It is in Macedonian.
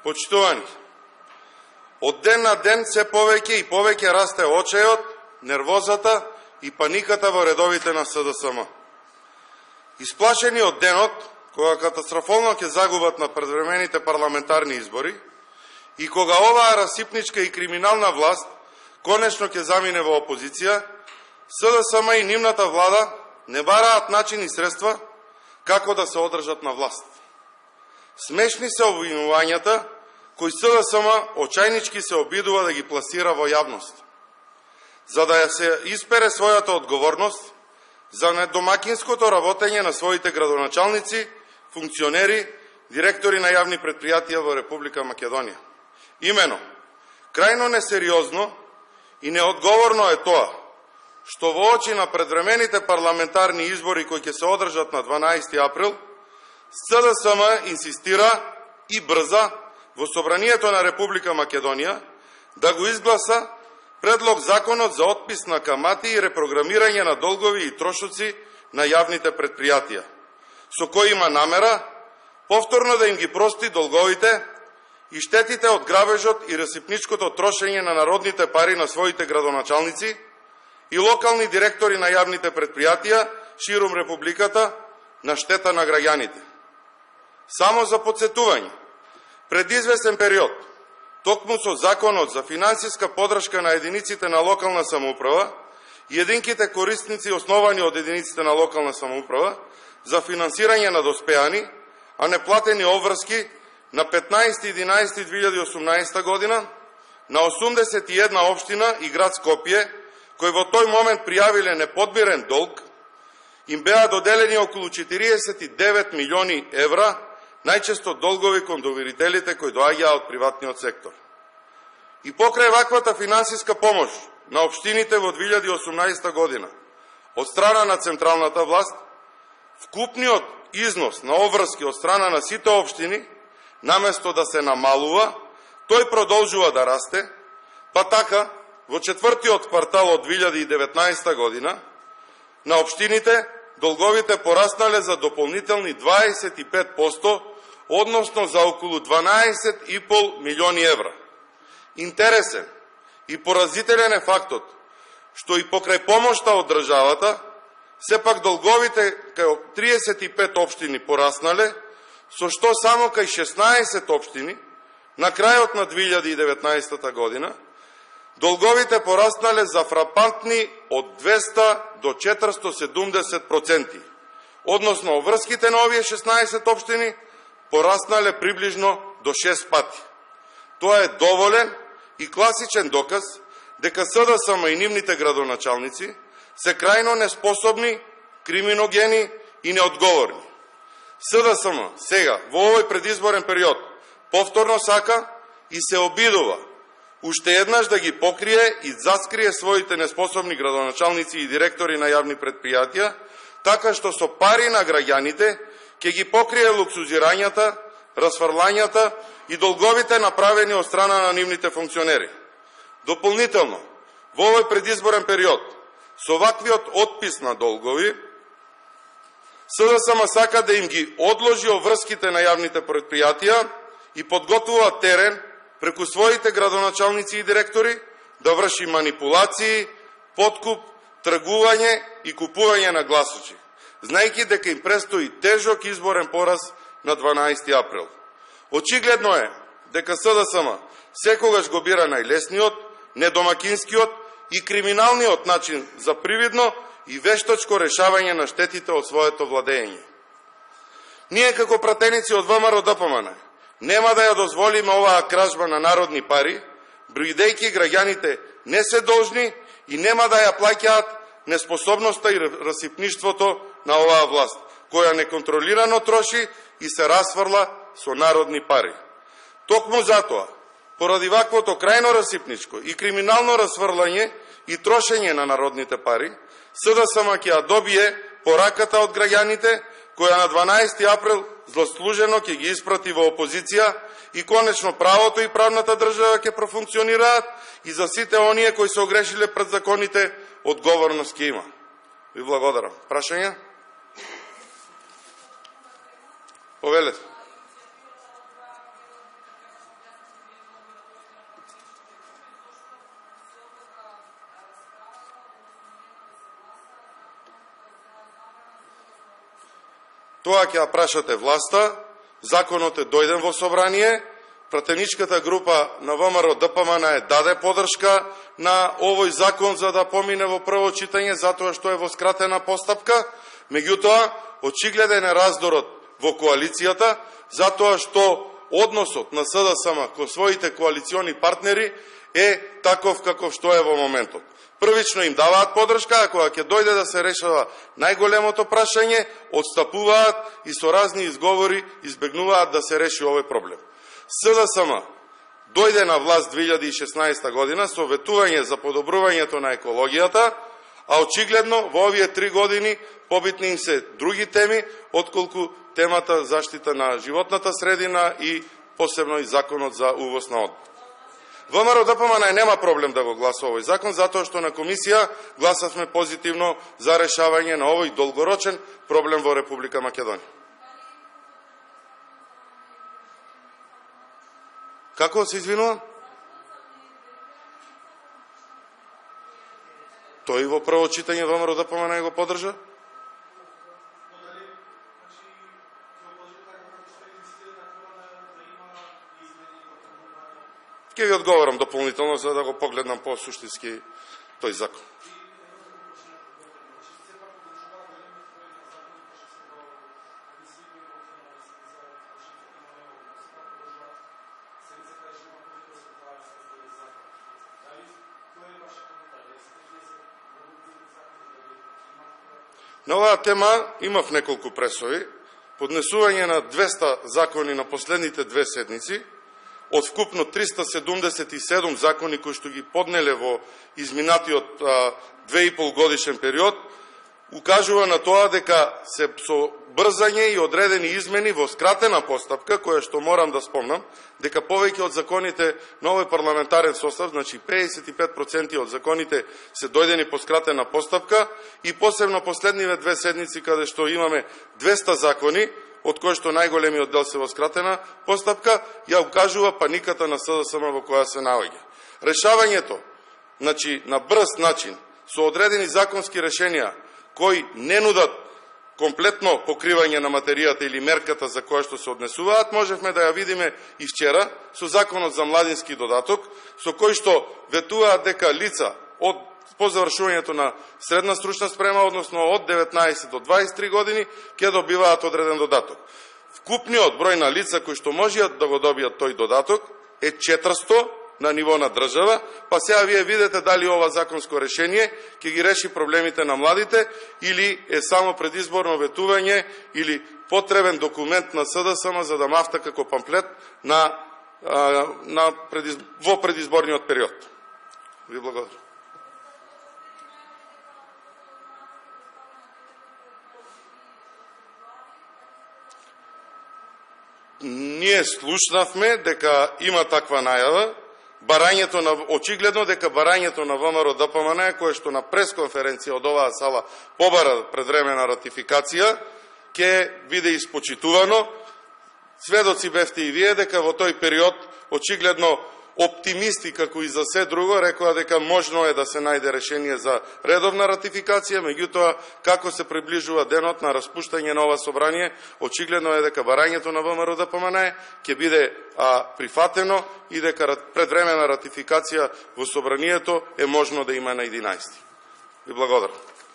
Почитувани, од ден на ден се повеќе и повеќе расте очејот, нервозата и паниката во редовите на СДСМ. Исплашени од денот, кога катастрофално ќе загубат на предвремените парламентарни избори и кога оваа расипничка и криминална власт конечно ќе замине во опозиција, СДСМ и нивната влада не бараат начин и средства како да се одржат на власт. Смешни се обвинувањата кои СДСМ очајнички се обидува да ги пласира во јавност, за да ја се испере својата одговорност за недомакинското работење на своите градоначалници, функционери, директори на јавни предпријатија во Република Македонија. Имено, крајно несериозно и неодговорно е тоа, што во очи на предвремените парламентарни избори кои ќе се одржат на 12 април, СДСМ инсистира и брза во Собранието на Република Македонија да го изгласа предлог законот за отпис на камати и репрограмирање на долгови и трошоци на јавните предпријатија, со кој има намера повторно да им ги прости долговите и штетите од грабежот и расипничкото трошење на народните пари на своите градоначалници и локални директори на јавните предпријатија ширум Републиката на штета на граѓаните. Само за подсетување, пред известен период, токму со Законот за финансиска подршка на единиците на локална самоуправа и единките корисници основани од единиците на локална самоуправа за финансирање на доспеани, а неплатени обврски на 15.11.2018 година на 81 општина и град Скопје, кои во тој момент пријавиле неподмирен долг, им беа доделени околу 49 милиони евра, најчесто долгови кон доверителите кои доаѓаа од приватниот сектор. И покрај ваквата финансиска помош на општините во 2018 година од страна на централната власт, вкупниот износ на обврски од страна на сите општини, наместо да се намалува, тој продолжува да расте, па така, во четвртиот квартал од 2019 година, на општините долговите пораснале за дополнителни 25%, односно за околу 12,5 милиони евра. Интересен и поразителен е фактот, што и покрај помошта од државата, сепак долговите кај 35 општини пораснале, со што само кај 16 општини, на крајот на 2019 година, долговите пораснале за фрапантни од 200 до 470%, односно обврските на овие 16 општини пораснале приближно до 6 пати. Тоа е доволен и класичен доказ дека СДСМ и нивните градоначалници се крајно неспособни, криминогени и неодговорни. СДСМ сега, во овој предизборен период, повторно сака и се обидува уште еднаш да ги покрие и заскрие своите неспособни градоначалници и директори на јавни предпријатија, така што со пари на граѓаните ќе ги покрие луксузирањата, расфрлањата и долговите направени од страна на нивните функционери. Дополнително, во овој предизборен период, со ваквиот отпис на долгови, СДСМ сака да им ги одложи обврските на јавните предпријатија и подготвува терен преку своите градоначалници и директори да врши манипулации, подкуп, тргување и купување на гласочи, знаејќи дека им престои тежок изборен пораз на 12 април. Очигледно е дека СДСМ секогаш го бира најлесниот, недомакинскиот и криминалниот начин за привидно и вештачко решавање на штетите од своето владење. Ние како пратеници од ВМРО-ДПМН нема да ја дозволиме оваа кражба на народни пари, бидејќи граѓаните не се должни и нема да ја плаќаат неспособноста и расипништвото на оваа власт, која неконтролирано троши и се расфрла со народни пари. Токму затоа, поради ваквото крајно расипничко и криминално расфрлање и трошење на народните пари, СДСМ ќе ја добие пораката од граѓаните, која на 12 април злослужено ќе ги испрати во опозиција и конечно правото и правната држава ќе профункционираат и за сите оние кои се огрешиле пред законите одговорност ќе има. Ви благодарам. Прашања? Повелете. Тоа ќе ја прашате власта, законот е дојден во собрание, пратеничката група на ВМРО ДПМН даде подршка на овој закон за да помине во прво читање, затоа што е во скратена постапка, меѓутоа, очигледен е раздорот во коалицијата, затоа што односот на СДСМ кон своите коалициони партнери е таков каков што е во моментот. Првично им даваат подршка, а кога ќе дојде да се решава најголемото прашање, отстапуваат и со разни изговори избегнуваат да се реши овој проблем. СДСМ дојде на власт 2016 година со ветување за подобрувањето на екологијата, а очигледно во овие 3 години побитни им се други теми, отколку темата заштита на животната средина и посебно и законот за увоз на отпад. ВМРО ДПМН нема проблем да го гласа овој закон, затоа што на комисија гласавме позитивно за решавање на овој долгорочен проблем во Република Македонија. Како се извинувам? Тој во прво читање ВМРО ДПМН го поддржа? Ќе ви одговорам дополнително за да го погледнам по-суштински тој закон. На оваа тема имав неколку пресови, поднесување на 200 закони на последните 2 седмици, од вкупно 377 закони кои што ги поднеле во изминатиот 2,5 годишен период, укажува на тоа дека се со брзање и одредени измени во скратена постапка, која што морам да спомнам, дека повеќе од законите на овој парламентарен состав, значи 55% од законите се дојдени по скратена постапка и посебно последниве 2 седмици каде што имаме 200 закони, од кој што најголемиот дел се во скратена постапка, ја укажува паниката на СДСМ во која се наоѓа. Решавањето, значи, на брз начин, со одредени законски решенија, кои не нудат комплетно покривање на материјата или мерката за која што се однесуваат, можевме да ја видиме и вчера со законот за младински додаток, со кој што ветуваат дека лица од по завршувањето на средна стручна спрема, односно од 19 до 23 години, ќе добиваат одреден додаток. Вкупниот број на лица кои што можеат да го добијат тој додаток е 400 на ниво на држава, па сега вие видите дали ова законско решение ќе ги реши проблемите на младите или е само предизборно ветување или потребен документ на СДСМ за да мафта како памфлет во предизборниот период. Ви благодарам. Ние слушнавме дека има таква најава, очигледно дека барањето на ВМРО ДПМН, кое што на пресконференција од оваа сала побара предвремена ратификација, ќе биде испочитувано. Сведоци бевте и вие дека во тој период очигледно оптимисти, како и за се друго, рекоа дека можно е да се најде решение за редовна ратификација, меѓутоа, како се приближува денот на распуштање на ова собрание, очигледно е дека барањето на ВМРО ДПМН ќе биде прифатено и дека предвремена ратификација во собранието е можно да има на 11. Ви благодарам.